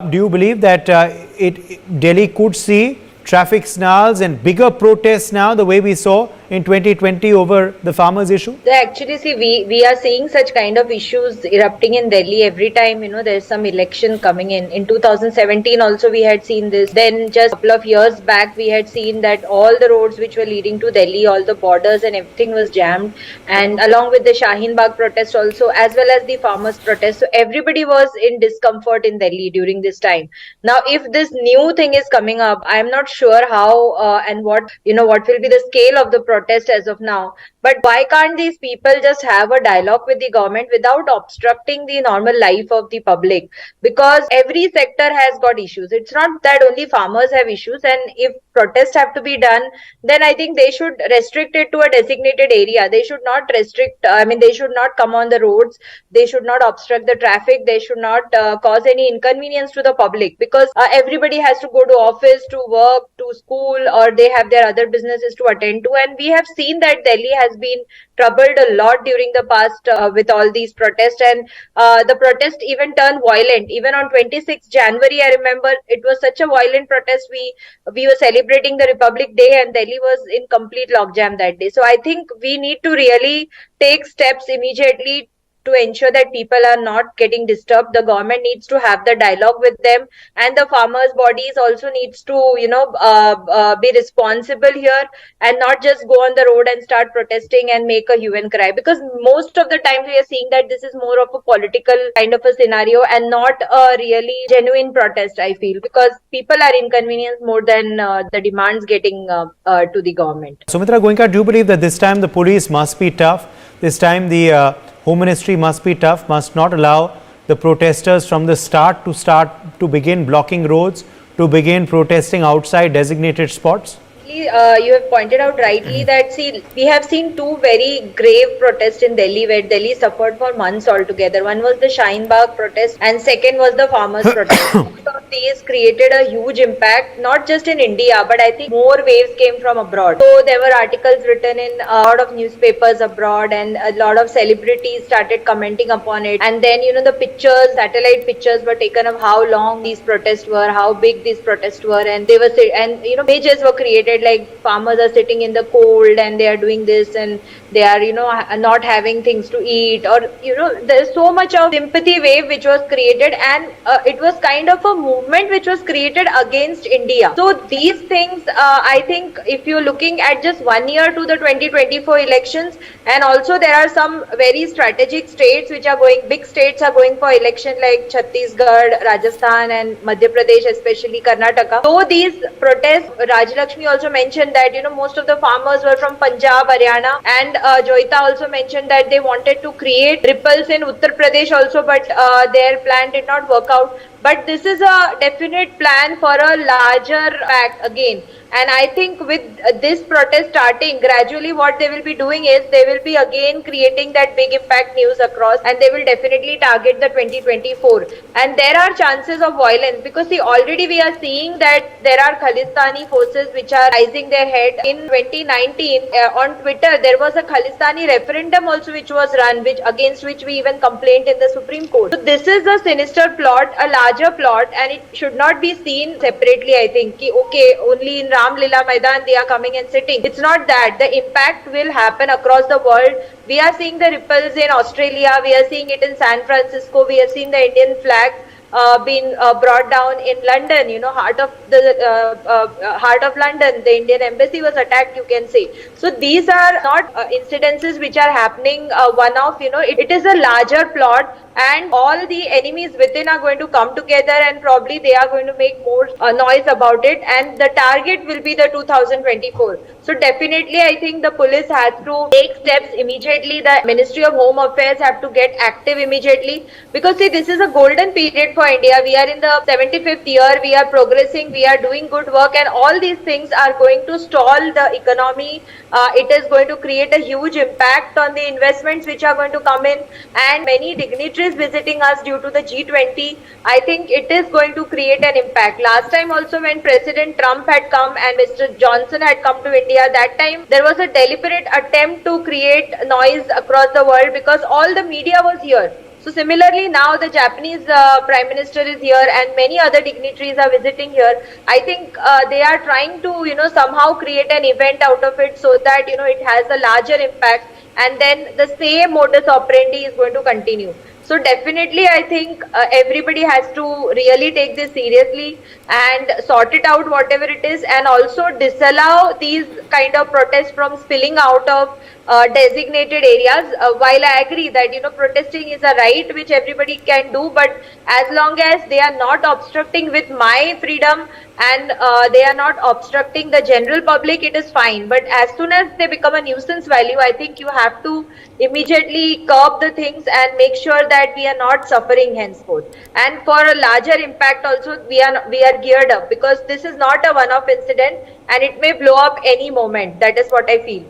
Do you believe that Delhi could see traffic snarls and bigger protests now, the way we saw in 2020 over the farmers' issue? Actually, see, we are seeing such kind of issues erupting in Delhi every time, there's some election coming in. In 2017 also we had seen this. Then just a couple of years back, we had seen that all the roads which were leading to Delhi, all the borders and everything was jammed. And along with the Shaheen Bagh protest also, as well as the farmers' protest. So everybody was in discomfort in Delhi during this time. Now, if this new thing is coming up, I'm not sure how and what will be the scale of the protest as of now. But why can't these people just have a dialogue with the government without obstructing the normal life of the public? Because every sector has got issues. It's not that only farmers have issues, and if protests have to be done, then I think they should restrict it to a designated area. They should not they should not come on the roads. They should not obstruct the traffic. They should not cause any inconvenience to the public, because everybody has to go to office, to work, to school, or they have their other businesses to attend to. And we have seen that Delhi has been troubled a lot during the past with all these protests, and the protest even turned violent. Even on 26th January, I remember it was such a violent protest. We were celebrating the Republic Day, and Delhi was in complete logjam that day. So I think we need to really take steps immediately to ensure that people are not getting disturbed. The government needs to have the dialogue with them, and the farmers' bodies also needs to, be responsible here and not just go on the road and start protesting and make a hue and cry. Because most of the time we are seeing that this is more of a political kind of a scenario and not a really genuine protest, I feel, because people are inconvenienced more than the demands getting to the government. Sumitra Goenka, do you believe that this time the police must be tough? This time the Home Ministry must be tough, must not allow the protesters from the start to begin blocking roads, to begin protesting outside designated spots? You have pointed out rightly that, see, we have seen two very grave protests in Delhi where Delhi suffered for months altogether. One was the Shaheen Bagh protest and second was the farmers' protest. Both of these created a huge impact, not just in India, but I think more waves came from abroad. So there were articles written in a lot of newspapers abroad, and a lot of celebrities started commenting upon it. And then, the pictures, satellite pictures were taken of how long these protests were, how big these protests were, and they were, images were created like farmers are sitting in the cold and they are doing this, and they are not having things to eat, or there's so much of sympathy wave which was created, and it was kind of a movement which was created against India. So these things, I think, if you're looking at just 1 year to the 2024 elections, and also there are some very strategic states which are big states are going for election, like Chhattisgarh, Rajasthan and Madhya Pradesh, especially Karnataka. So these protests, Lakshmi also mentioned that most of the farmers were from Punjab, Haryana, and Joyeeta also mentioned that they wanted to create ripples in Uttar Pradesh also, but their plan did not work out. But this is a definite plan for a larger pact again. And I think with this protest starting, gradually what they will be doing is they will be again creating that big impact news across, and they will definitely target the 2024. And there are chances of violence, because see, already we are seeing that there are Khalistani forces which are raising their head. In 2019, on Twitter, there was a Khalistani referendum also which was run, against which we even complained in the Supreme Court. So this is a sinister plot, a larger plot, and it should not be seen separately, I think. Okay, only in Ram Lila Maidan they are coming and sitting. It's not that. The impact will happen across the world. We are seeing the ripples in Australia. We are seeing it in San Francisco. We have seen the Indian flag been brought down in London, heart of London. The Indian embassy was attacked, you can say. So these are not incidences which are happening one-off. It is a larger plot, and all the enemies within are going to come together, and probably they are going to make more noise about it, and the target will be the 2024. So definitely I think the police has to take steps immediately. The Ministry of Home Affairs have to get active immediately, because see, this is a golden period for India. We are in the 75th year, we are progressing, we are doing good work, and all these things are going to stall the economy. It is going to create a huge impact on the investments which are going to come in, and many dignitaries visiting us due to the G20. I think it is going to create an impact. Last time also, when President Trump had come and Mr. Johnson had come to India, that time there was a deliberate attempt to create noise across the world, because all the media was here. So similarly, now the Japanese Prime Minister is here and many other dignitaries are visiting here. I think they are trying to, somehow create an event out of it so that, it has a larger impact, and then the same modus operandi is going to continue. So definitely, I think everybody has to really take this seriously and sort it out, whatever it is, and also disallow these kind of protests from spilling out of designated areas. While I agree that protesting is a right which everybody can do, but as long as they are not obstructing with my freedom and they are not obstructing the general public, it is fine. But as soon as they become a nuisance value, I think you have to immediately curb the things and make sure that we are not suffering henceforth. And for a larger impact also, we are geared up, because this is not a one-off incident and it may blow up any moment. That is what I feel.